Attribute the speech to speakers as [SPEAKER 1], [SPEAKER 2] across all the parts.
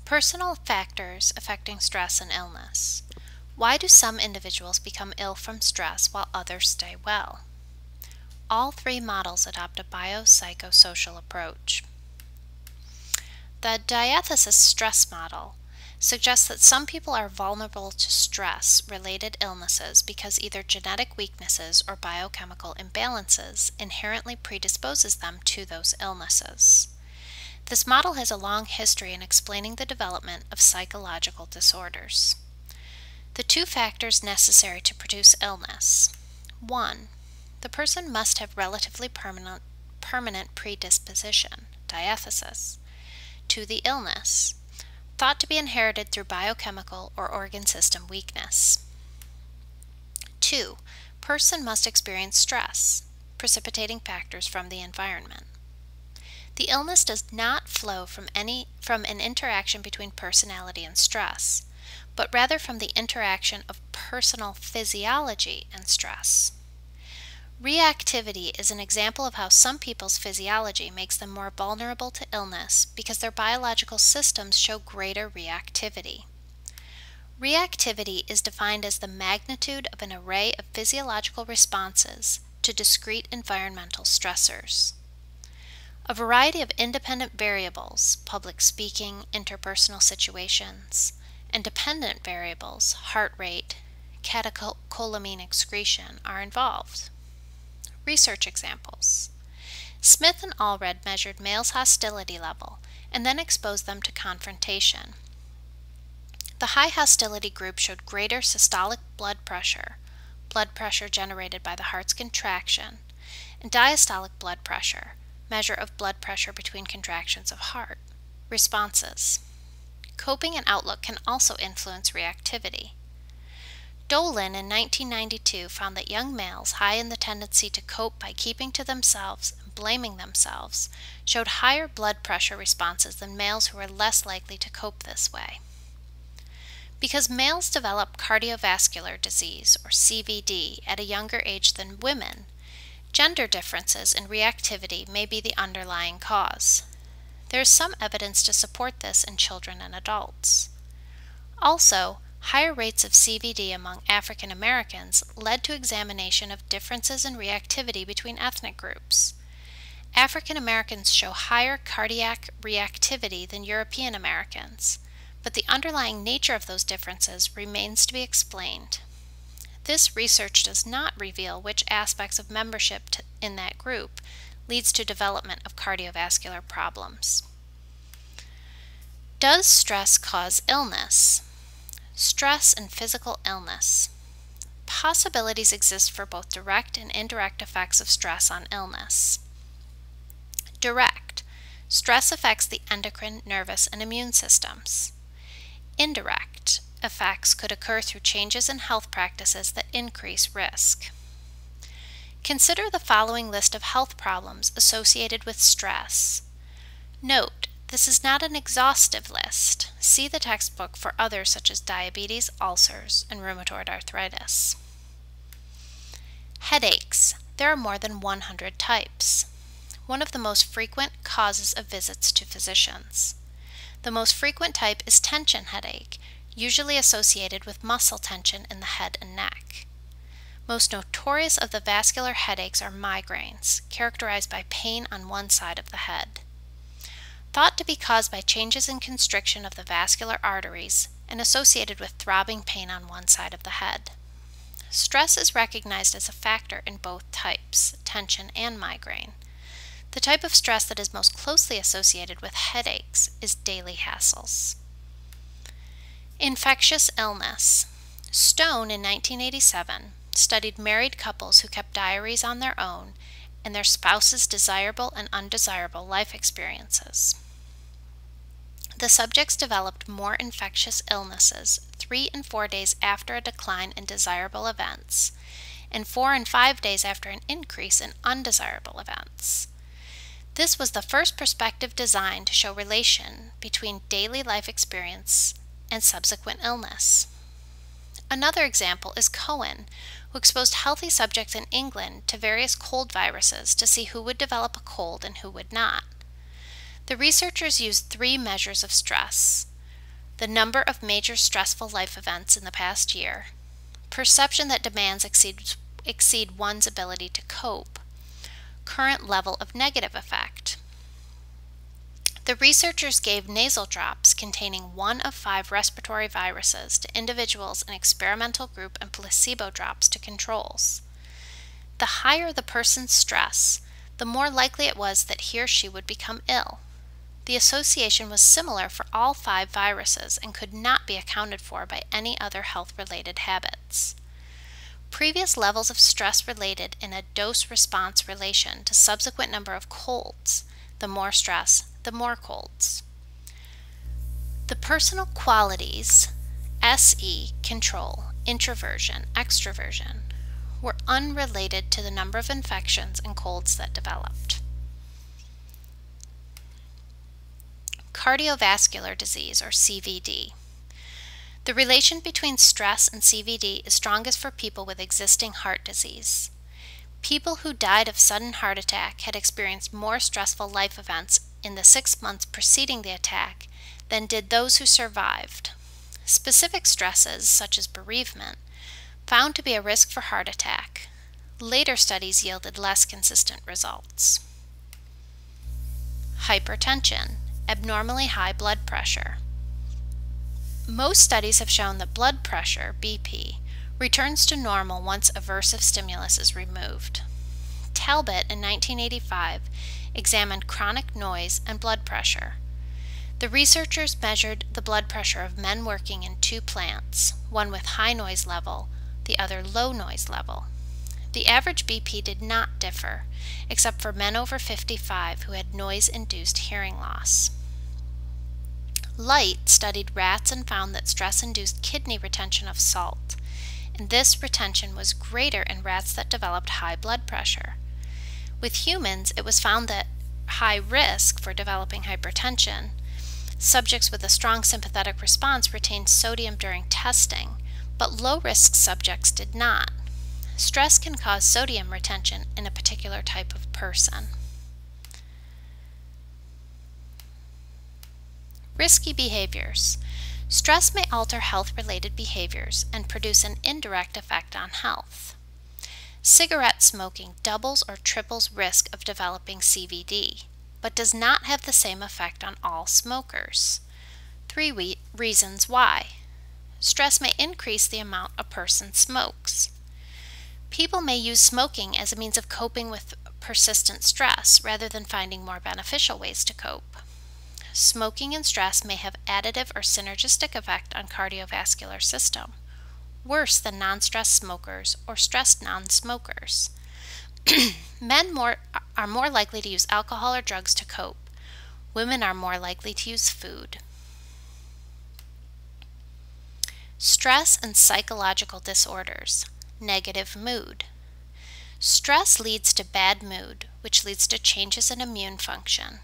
[SPEAKER 1] Personal factors affecting stress and illness. Why do some individuals become ill from stress while others stay well? All three models adopt a biopsychosocial approach. The diathesis stress model suggests that some people are vulnerable to stress-related illnesses because either genetic weaknesses or biochemical imbalances inherently predisposes them to those illnesses. This model has a long history in explaining the development of psychological disorders. The two factors necessary to produce illness. 1. The person must have relatively permanent predisposition, diathesis, to the illness, thought to be inherited through biochemical or organ system weakness. 2. Person must experience stress, precipitating factors from the environment. The illness does not flow from an interaction between personality and stress, but rather from the interaction of personal physiology and stress. Reactivity is an example of how some people's physiology makes them more vulnerable to illness because their biological systems show greater reactivity. Reactivity is defined as the magnitude of an array of physiological responses to discrete environmental stressors. A variety of independent variables, public speaking, interpersonal situations, and dependent variables, heart rate, catecholamine excretion, are involved. Research examples. Smith and Allred measured males' hostility level and then exposed them to confrontation. The high hostility group showed greater systolic blood pressure generated by the heart's contraction, and diastolic blood pressure, measure of blood pressure between contractions of heart, responses. Coping and outlook can also influence reactivity. Dolan in 1992 found that young males high in the tendency to cope by keeping to themselves and blaming themselves showed higher blood pressure responses than males who were less likely to cope this way. Because males develop cardiovascular disease, or CVD, at a younger age than women, gender differences in reactivity may be the underlying cause. There is some evidence to support this in children and adults. Also, higher rates of CVD among African Americans led to examination of differences in reactivity between ethnic groups. African Americans show higher cardiac reactivity than European Americans, but the underlying nature of those differences remains to be explained. This research does not reveal which aspects of membership in that group leads to development of cardiovascular problems. Does stress cause illness? Stress and physical illness. Possibilities exist for both direct and indirect effects of stress on illness. Direct. Stress affects the endocrine, nervous, and immune systems. Indirect effects could occur through changes in health practices that increase risk. Consider the following list of health problems associated with stress. Note, this is not an exhaustive list. See the textbook for others such as diabetes, ulcers, and rheumatoid arthritis. Headaches. There are more than 100 types. One of the most frequent causes of visits to physicians. The most frequent type is tension headache, usually associated with muscle tension in the head and neck. Most notorious of the vascular headaches are migraines, characterized by pain on one side of the head. Thought to be caused by changes in constriction of the vascular arteries and associated with throbbing pain on one side of the head. Stress is recognized as a factor in both types, tension and migraine. The type of stress that is most closely associated with headaches is daily hassles. Infectious illness. Stone in 1987 studied married couples who kept diaries on their own and their spouses' desirable and undesirable life experiences. The subjects developed more infectious illnesses 3 and 4 days after a decline in desirable events, and 4 and 5 days after an increase in undesirable events. This was the first prospective design to show relation between daily life experience and subsequent illness. Another example is Cohen, who exposed healthy subjects in England to various cold viruses to see who would develop a cold and who would not. The researchers used 3 measures of stress: the number of major stressful life events in the past year, perception that demands exceed one's ability to cope, current level of negative effect. The researchers gave nasal drops containing 1 of 5 respiratory viruses to individuals in experimental group and placebo drops to controls. The higher the person's stress, the more likely it was that he or she would become ill. The association was similar for all 5 viruses and could not be accounted for by any other health-related habits. Previous levels of stress related in a dose-response relation to subsequent number of colds. The more stress, the more colds. The personal qualities, SE, control, introversion, extroversion, were unrelated to the number of infections and colds that developed. Cardiovascular disease, or CVD. The relation between stress and CVD is strongest for people with existing heart disease. People who died of sudden heart attack had experienced more stressful life events in the 6 months preceding the attack than did those who survived. Specific stresses, such as bereavement, found to be a risk for heart attack. Later studies yielded less consistent results. Hypertension, abnormally high blood pressure. Most studies have shown that blood pressure, BP, returns to normal once aversive stimulus is removed. Talbot in 1985 examined chronic noise and blood pressure. The researchers measured the blood pressure of men working in 2 plants, one with high noise level, the other low noise level. The average BP did not differ, except for men over 55 who had noise-induced hearing loss. Light studied rats and found that stress-induced kidney retention of salt, and this retention was greater in rats that developed high blood pressure. With humans, it was found that high risk for developing hypertension, subjects with a strong sympathetic response retained sodium during testing, but low-risk subjects did not. Stress can cause sodium retention in a particular type of person. Risky behaviors. Stress may alter health-related behaviors and produce an indirect effect on health. Cigarette smoking doubles or triples risk of developing CVD, but does not have the same effect on all smokers. 3 reasons why. Stress may increase the amount a person smokes. People may use smoking as a means of coping with persistent stress rather than finding more beneficial ways to cope. Smoking and stress may have additive or synergistic effect on cardiovascular system, worse than non-stress smokers or stressed non-smokers. Men are more likely to use alcohol or drugs to cope. Women are more likely to use food. Stress and psychological disorders. Negative mood. Stress leads to bad mood, which leads to changes in immune function.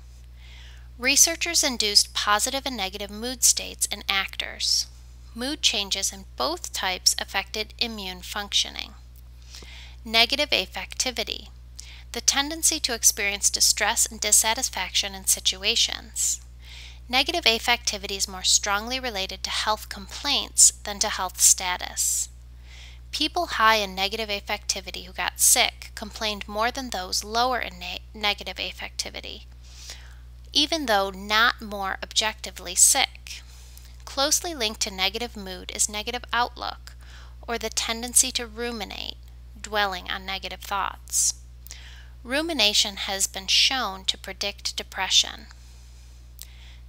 [SPEAKER 1] Researchers induced positive and negative mood states in actors. Mood changes in both types affected immune functioning. Negative affectivity. The tendency to experience distress and dissatisfaction in situations. Negative affectivity is more strongly related to health complaints than to health status. People high in negative affectivity who got sick complained more than those lower in negative affectivity, even though not more objectively sick. Closely linked to negative mood is negative outlook, or the tendency to ruminate, dwelling on negative thoughts. Rumination has been shown to predict depression.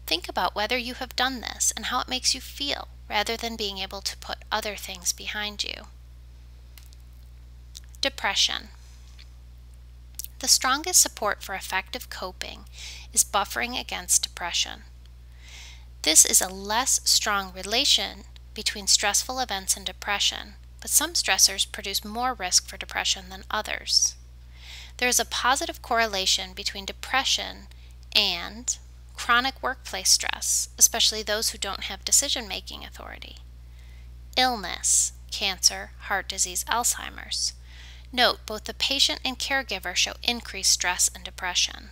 [SPEAKER 1] Think about whether you have done this and how it makes you feel, rather than being able to put other things behind you. Depression. The strongest support for effective coping is buffering against depression. This is a less strong relation between stressful events and depression, but some stressors produce more risk for depression than others. There is a positive correlation between depression and chronic workplace stress, especially those who don't have decision-making authority. Illness, cancer, heart disease, Alzheimer's. Note, both the patient and caregiver show increased stress and depression.